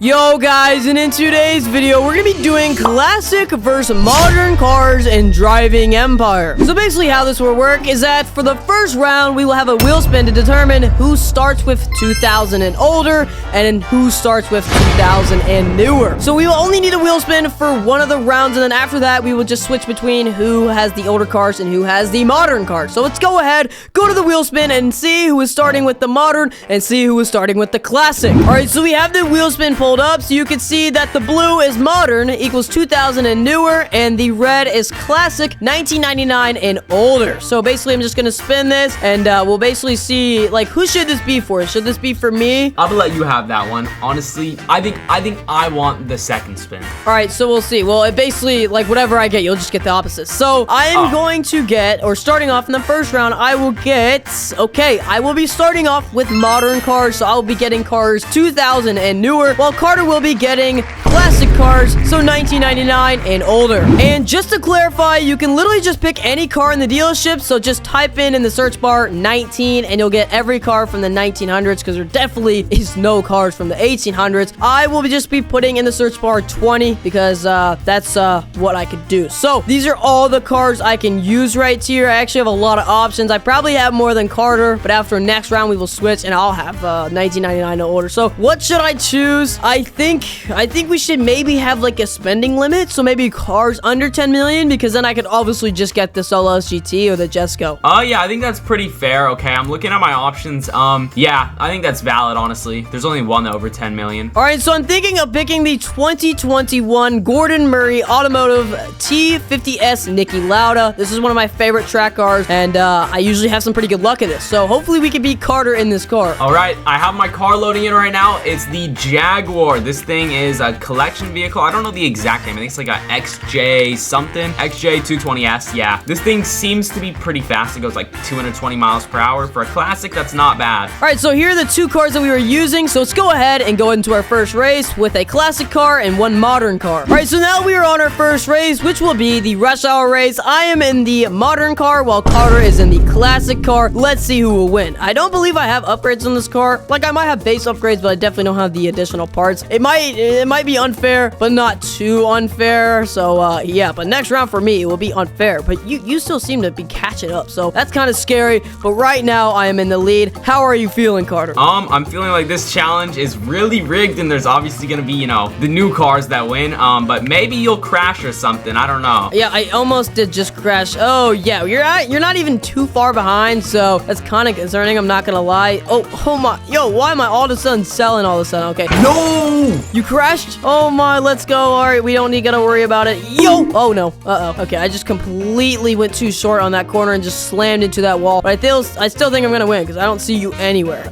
Yo guys, and in today's video we're gonna be doing classic versus modern cars in Driving Empire. So basically how this will work is that for the first round we will have a wheel spin to determine who starts with 2000 and older and who starts with 2000 and newer. So we will only need a wheel spin for one of the rounds, and then after that we will just switch between who has the older cars and who has the modern cars. So let's go ahead, go to the wheel spin and see who is starting with the modern and see who is starting with the classic. Alright, so we have the wheel spin pulled up, so you can see that the blue is modern equals 2000 and newer, and the red is classic 1999 and older. So basically I'm just gonna spin this and we'll basically see, like, who should this be for? Should this be for me? I'll let you have that one. Honestly, I think I want the second spin. All right, so we'll see. Well, it basically, like, whatever I get, you'll just get the opposite. So I am going to get, or starting off in the first round, I will get, okay, I will be starting off with modern cars. So I will be getting cars 2000 and newer, while Carter will be getting classic cars, so 1999 and older. And just to clarify, you can literally just pick any car in the dealership. So just type in the search bar 19 and you'll get every car from the 1900s, because there definitely is no cars from the 1800s. I will just be putting in the search bar 20 because that's what I could do. So these are all the cars I can use right here. I actually have a lot of options. I probably have more than Carter, but after next round we will switch and I'll have 1999 and older. So what should I choose? I think we should maybe have like a spending limit, so maybe cars under 10 million, because then I could obviously just get the Solo SGT or the Jesco. Yeah, I think that's pretty fair. Okay, I'm looking at my options. Yeah, I think that's valid, honestly. There's only one over 10 million. All right, so I'm thinking of picking the 2021 Gordon Murray Automotive T50S Niki Lauda. This is one of my favorite track cars, and I usually have some pretty good luck at this, so hopefully we can beat Carter in this car. All right, I have my car loading in right now. It's the Jaguar. This thing is a collection vehicle. I don't know the exact name. I think it's like a XJ something. XJ220S. Yeah, this thing seems to be pretty fast. It goes like 220 miles per hour. For a classic, that's not bad. All right, so here are the two cars that we were using. So let's go ahead and go into our first race with a classic car and one modern car. All right, so now we are on our first race, which will be the rush hour race. I am in the modern car while Carter is in the classic car. Let's see who will win. I don't believe I have upgrades on this car. Like, I might have base upgrades, but I definitely don't have the additional parts. It might be unfair, but not too unfair. So yeah, but next round for me it will be unfair, but you still seem to be catching up, so that's kind of scary. But right now I am in the lead. How are you feeling, Carter? I'm feeling like this challenge is really rigged, and there's obviously gonna be, you know, the new cars that win. But maybe you'll crash or something. I don't know. Yeah, I almost did just crash. Oh yeah, you're not even too far behind, so that's kind of concerning, I'm not gonna lie. Oh my, yo, why am I all of a sudden selling all of a sudden? Okay, no, you crashed. Oh my, let's go. All right, we don't need to worry about it. Yo, oh no. Okay, I just completely went too short on that corner and just slammed into that wall, but I still think I'm gonna win because I don't see you anywhere.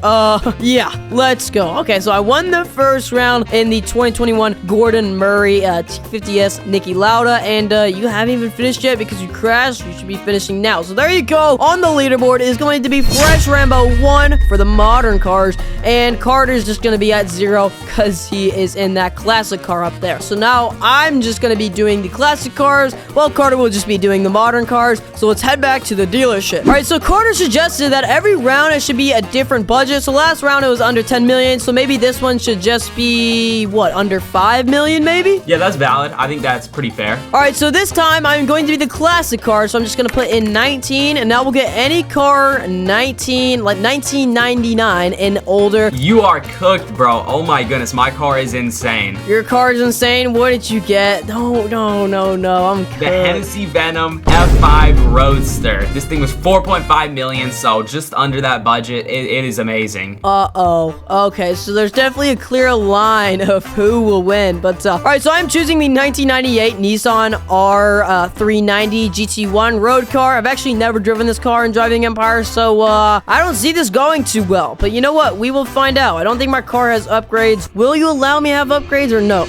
Yeah, let's go. Okay, so I won the first round in the 2021 Gordon Murray T50S Niki Lauda, and you haven't even finished yet because you crashed. You should be finishing now. So there you go. On the leaderboard is going to be FreshRambo 1 for the modern cars, and Carter's just gonna be at 0 because he is in that classic car up there. So now I'm just gonna be doing the classic cars while Carter will just be doing the modern cars. So let's head back to the dealership. All right, so Carter suggested that every round it should be a different budget. So last round it was under 10 million, so maybe this one should just be what, under 5 million maybe? Yeah, that's valid. I think that's pretty fair. All right, so this time I'm going to be the classic car, so I'm just gonna put in 19, and now we'll get any car 19, like 1999 and older. You are cooked, bro. Oh my goodness, my car is insane. Your car is insane. What did you get? No, I'm cooked. The Hennessy Venom F5 Roadster. This thing was 4.5 million, so just under that budget. It is amazing. Okay, so there's definitely a clear line of who will win, but all right, so I'm choosing the 1998 Nissan R390 GT1 road car. I've actually never driven this car in Driving Empire, so I don't see this going too well, but you know what, we will find out. I don't think my car has upgrades. Will you allow me to have upgrades or no?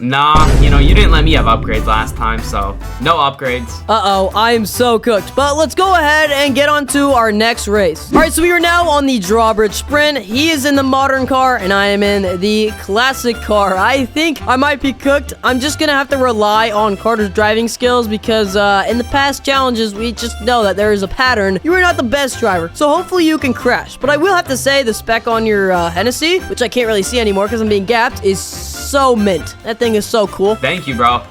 Nah, you know, you didn't let me have upgrades last time, so no upgrades. Uh-oh, I am so cooked. But let's go ahead and get on to our next race. All right, so we are now on the drawbridge sprint. He is in the modern car, and I am in the classic car. I think I might be cooked. I'm just gonna have to rely on Carter's driving skills because in the past challenges, we just know that there is a pattern. You are not the best driver, so hopefully you can crash. But I will have to say the spec on your Hennessy, which I can't really see anymore because I'm being gapped, is so mint. That thing is so cool. Thank you, bro.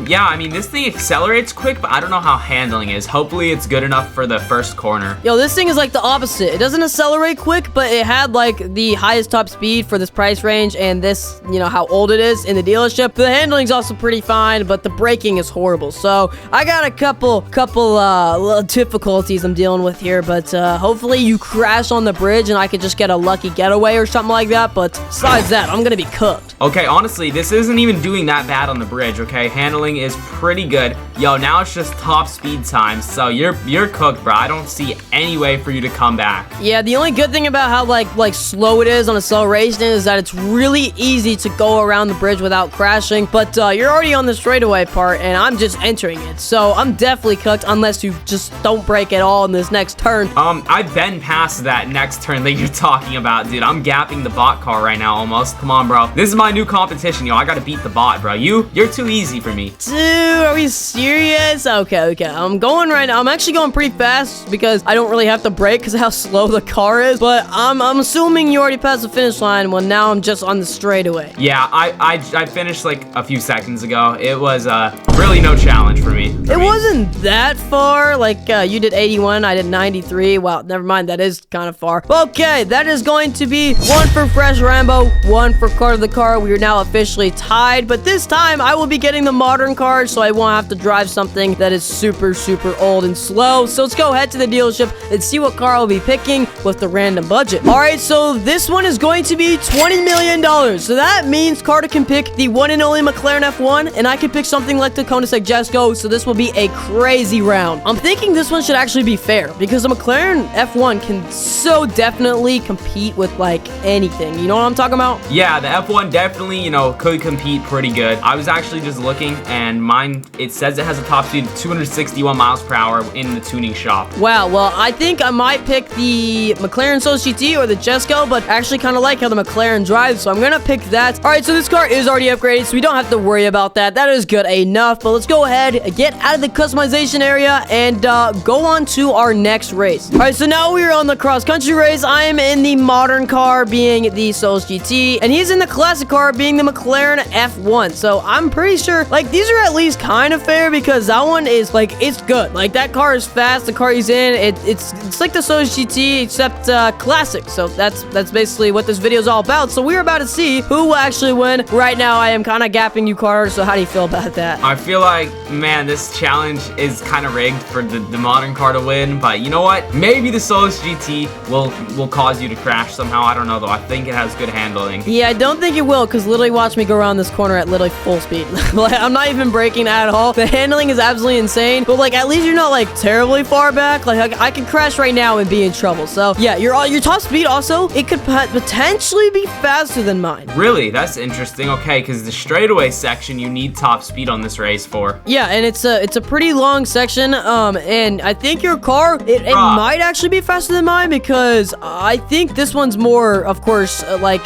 Yeah, I mean, this thing accelerates quick, but I don't know how handling is. Hopefully it's good enough for the first corner. Yo, this thing is like the opposite. It doesn't accelerate quick, but it had like the highest top speed for this price range and this, you know, how old it is in the dealership. The handling's also pretty fine, but the braking is horrible. So I got a couple little difficulties I'm dealing with here, but hopefully you crash on the bridge and I could just get a lucky getaway or something like that. But besides that, I'm gonna be cooked. Okay, honestly, this isn't even doing that bad on the bridge, okay? Handling is pretty good. Yo, now it's just top speed time, so you're cooked, bro. I don't see any way for you to come back. Yeah, the only good thing about how like slow it is on acceleration is that it's really easy to go around the bridge without crashing, but you're already on the straightaway part, and I'm just entering it, so I'm definitely cooked unless you just don't brake at all in this next turn. I've been past that next turn that you're talking about, dude. I'm gapping the bot car right now almost. Come on, bro. This is my new competition, yo. I gotta beat the bot, bro. You're too easy for me. Dude, are we serious? Okay. I'm going right now. I'm actually going pretty fast because I don't really have to brake because of how slow the car is, but I'm assuming you already passed the finish line. Well, now I'm just on the straightaway. Yeah, I finished like a few seconds ago. It was really no challenge for me. It wasn't that far. Like you did 81, I did 93. Wow, never mind. That is kind of far. Okay, that is going to be one for FreshRambo, one for Carter the car. We are now officially tied, but this time I will be getting the modern car, so I won't have to drive something that is super old and slow. So let's go head to the dealership and see what car I'll be picking with the random budget. All right, so this one is going to be $20 million. So that means Carter can pick the one and only McLaren F1, and I can pick something like the Koenigsegg Jesko. So this will be a crazy round. I'm thinking this one should actually be fair because the McLaren F1 can so definitely compete with like anything. You know what I'm talking about? Yeah, the F1 definitely, you know, could compete pretty good. I was actually just looking, and mine, it says it has a top speed of 261 miles per hour in the tuning shop. Wow, well, I think I might pick the McLaren Soul GT or the Jesko, but I actually kind of like how the McLaren drives, so I'm gonna pick that. All right, so this car is already upgraded, so we don't have to worry about that. That is good enough, but let's go ahead and get out of the customization area and go on to our next race. All right, so now we're on the cross-country race. I am in the modern car, being the Soul GT, and he's in the classic car, being the McLaren F1. So I'm pretty sure, like, these are at least kind of fair because that one is, like, it's good. Like, that car is fast. The car he's in, it's like the Soul GT, except classic. So that's basically what this video is all about. So we're about to see who will actually win. Right now, I am kind of gapping you, Carter. So how do you feel about that? I feel like, man, this challenge is kind of rigged for the modern car to win. But you know what? Maybe the Soul GT will cause you to crash somehow. I don't know, though. I think it has good handling. Yeah, I don't think it will, because literally watch me go around this corner at literally full speed. Like, I'm not even braking at all. The handling is absolutely insane, but like at least you're not like terribly far back. Like I could crash right now and be in trouble. So yeah, your top speed also, it could potentially be faster than mine. Really? That's interesting. Okay, because the straightaway section you need top speed on this race for. Yeah, and it's a pretty long section. And I think your car it might actually be faster than mine because I think this one's more, of course, like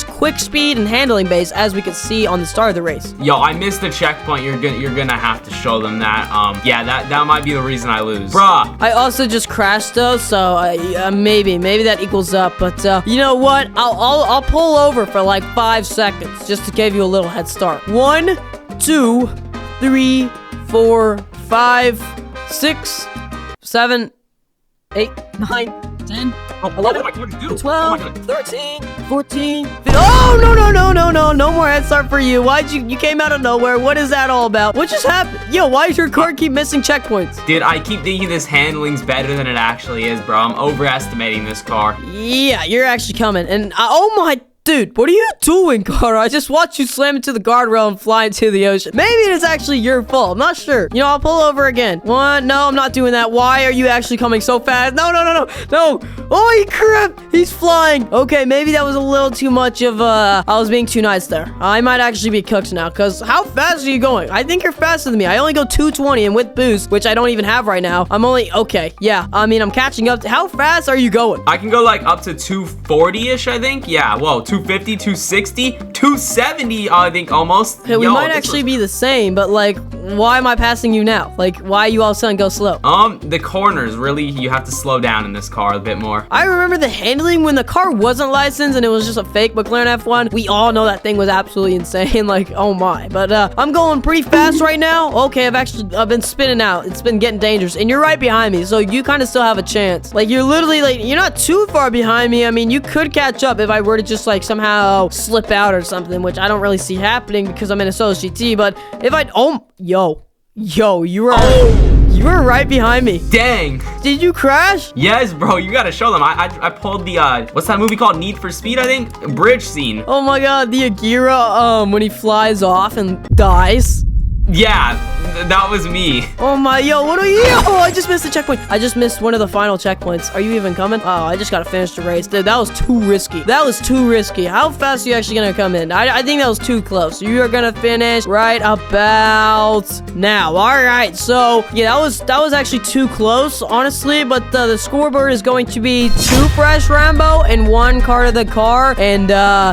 quick speed and handling based, as we could see on the start of the race. Yo, I missed the checkpoint. You're gonna have to show them that. Yeah, that might be the reason I lose. Bruh. I also just crashed though, so maybe that equals up. But you know what? I'll pull over for like 5 seconds just to give you a little head start. 1, 2, 3, 4, 5, 6, 7, 8, 9, 10, 11, 12, 13, 14, 15. Oh, no more head start for you. Why'd you came out of nowhere? What is that all about? What just happened? Yo, why does your car keep missing checkpoints? Dude, I keep thinking this handling's better than it actually is, bro. I'm overestimating this car. Yeah, you're actually coming. And oh my Dude, what are you doing, Carter? I just watched you slam into the guardrail and fly into the ocean. Maybe it's actually your fault. I'm not sure. You know, I'll pull over again. One, no, I'm not doing that. Why are you actually coming so fast? No. Holy crap, he's flying. Okay, maybe that was a little too much of, I was being too nice there. I might actually be cooked now, because how fast are you going? I think you're faster than me. I only go 220, and with boost, which I don't even have right now, I'm only, okay, yeah. I mean, I'm catching up. How fast are you going? I can go like up to 240-ish, I think. Yeah, whoa, 250, 260, 270, I think almost. Okay, we might actually be the same, but like, why am I passing you now? Like, why you all of a sudden go slow? The corners, really, you have to slow down in this car a bit more. I remember the handling when the car wasn't licensed and it was just a fake McLaren F1. We all know that thing was absolutely insane. Like, oh my. But I'm going pretty fast right now. Okay, I've been spinning out. It's been getting dangerous. And you're right behind me, so you kind of still have a chance. Like, you're literally, like, you're not too far behind me. I mean, you could catch up if I were to just, like, somehow slip out or something, which I don't really see happening because I'm in a Solo GT. But if I, yo, you were right behind me. Dang. Did you crash? Yes, bro. You gotta show them. I pulled the, what's that movie called? Need for Speed, I think? Bridge scene. Oh my god, the Agira, when he flies off and dies. Yeah, that was me. Oh my, what are you? Oh, I just missed the checkpoint. I just missed one of the final checkpoints. Are you even coming? Oh, I just gotta finish the race. Dude, that was too risky. How fast are you actually gonna come in? I think that was too close. You are gonna finish right about now. All right, so yeah, that was actually too close, honestly. But the scoreboard is going to be 2 FreshRambo and 1 Car to the Car. And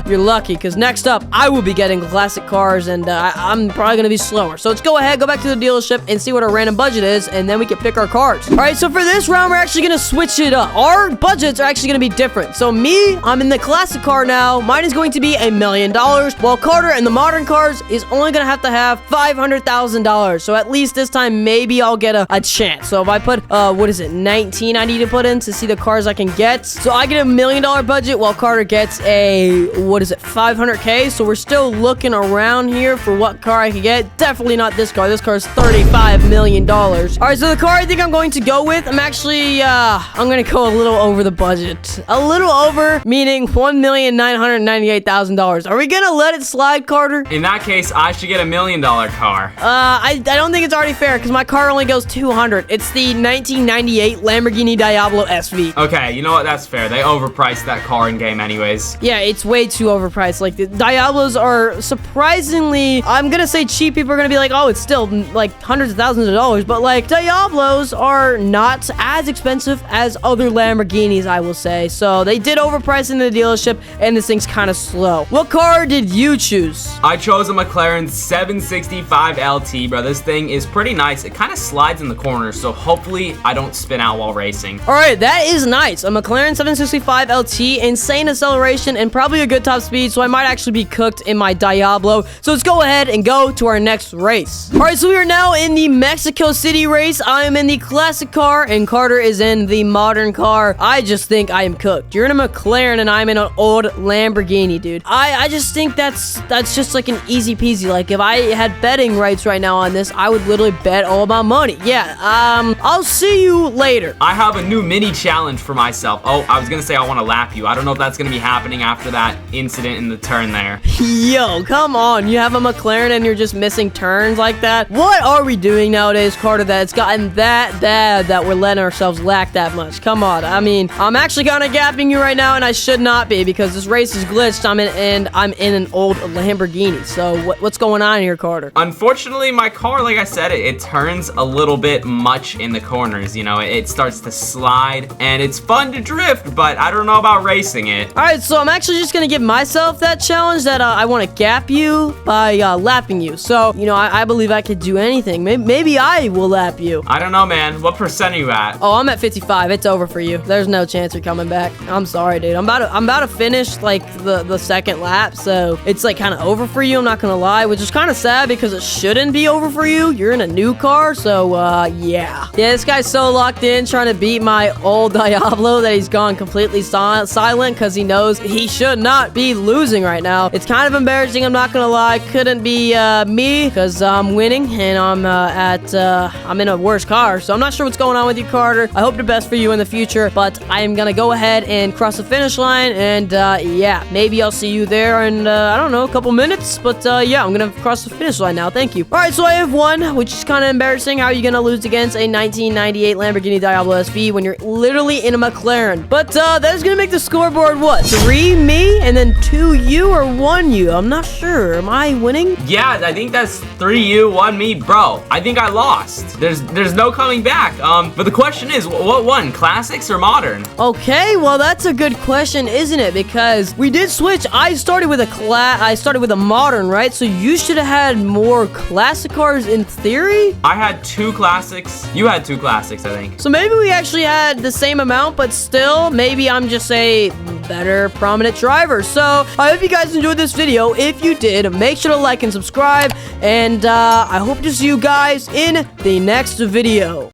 you're lucky, because next up, I will be getting classic cars, and I'm probably gonna be slower. So let's go ahead, go back to the dealership and see what our random budget is, and then we can pick our cars. All right, so for this round, we're actually gonna switch it up. Our budgets are actually gonna be different. So me, I'm in the classic car now. Mine is going to be $1 million, while Carter in the modern cars is only gonna have to have $500,000. So at least this time, maybe I'll get a chance. So if I put, what is it, 19 I need to put in to see the cars I can get. So I get $1 million budget, while Carter gets a, what is it, 500K. So we're still looking around here for what car I can get. Definitely not this car. This car is $35 million. All right, so the car I think I'm going to go with, I'm going to go a little over the budget. A little over, meaning $1,998,000. Are we going to let it slide, Carter? In that case, I should get $1 million car. I don't think it's already fair because my car only goes 200. It's the 1998 Lamborghini Diablo SV. Okay, you know what? That's fair. They overpriced that car in game anyways. Yeah, it's way too overpriced. Like, the Diablos are surprisingly, I'm going to say cheap. People are going to be like, oh, it's still like hundreds of thousands of dollars, but like Diablos are not as expensive as other Lamborghinis, I will say. So they did overprice in the dealership, and this thing's kind of slow. What car did you choose? I chose a McLaren 765 LT, bro. This thing is pretty nice. It kind of slides in the corners, so hopefully I don't spin out while racing. All right, that is nice. A McLaren 765 LT, insane acceleration, and probably a good top speed, so I might actually be cooked in my Diablo. So let's go ahead and go to our next race. All right, so we are now in the Mexico City race. I am in the classic car, and Carter is in the modern car. I just think I am cooked. You're in a McLaren, and I'm in an old Lamborghini, dude. I just think that's just like an easy peasy. Like, if I had betting rights right now on this, I would literally bet all my money. Yeah, I'll see you later. I have a new mini challenge for myself. Oh, I was gonna say I want to lap you. I don't know if that's gonna be happening after that incident in the turn there. Yo, come on. You have a McLaren and you're just missing turns like that? What are we doing nowadays, Carter, that it's gotten that bad that we're letting ourselves lack that much? Come on. I mean, I'm actually kind of gapping you right now, and I should not be because this race is glitched. I'm in an old Lamborghini. So what's going on here, Carter? Unfortunately, my car, like I said, it turns a little bit much in the corners. You know, it starts to slide, and it's fun to drift, but I don't know about racing it. All right, so I'm actually just gonna give myself that challenge that I want to gap you by lapping you. So, you know, I believe I could do anything. Maybe I will lap you. I don't know, man. What percent are you at? Oh, I'm at 55. It's over for you. There's no chance you're coming back. I'm sorry, dude. I'm about to finish like the second lap, so it's like kind of over for you. I'm not gonna lie, which is kind of sad because it shouldn't be over for you. You're in a new car, so yeah. This guy's so locked in trying to beat my old Diablo that he's gone completely silent because he knows he should not be losing right now. It's kind of embarrassing. I'm not gonna lie. Couldn't be me because I'm winning, and I'm in a worse car, so I'm not sure what's going on with you, Carter. I hope the best for you in the future, but I am gonna go ahead and cross the finish line, and yeah, maybe I'll see you there in I don't know, a couple minutes, but yeah, I'm gonna cross the finish line now. Thank you. All right, so I have won, which is kind of embarrassing. How are you gonna lose against a 1998 Lamborghini Diablo SV when you're literally in a McLaren? But that is gonna make the scoreboard what? 3 me and then 2 you or 1 you? I'm not sure. Am I winning? Yeah, I think that's 3 you, 1 me, bro. I think I lost. There's no coming back. But the question is, what won? Classics or modern? Okay, well that's a good question, isn't it? Because we did switch. I started with a modern, right? So you should have had more classic cars in theory. I had 2 classics. You had 2 classics, I think. So maybe we actually had the same amount, but still, maybe I'm just a better prominent driver. So I hope you guys enjoyed this video. If you did, make sure to like and subscribe, and I hope to see you guys in the next video.